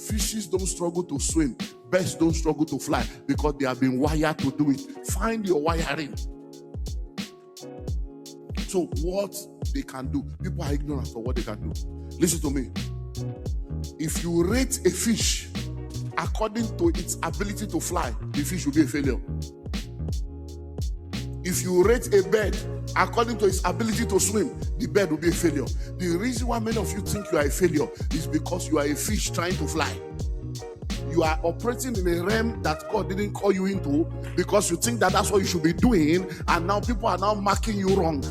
Fishes don't struggle to swim. Birds don't struggle to fly because they have been wired to do it. Find your wiring. So what they can do, people are ignorant of what they can do. Listen to me. If you rate a fish according to its ability to fly, the fish will be a failure. If you rate a bird according to its ability to swim, the bird will be a failure. The reason why many of you think you are a failure is because you are a fish trying to fly. You are operating in a realm that God didn't call you into because you think that that's what you should be doing, and now people are now marking you wrong.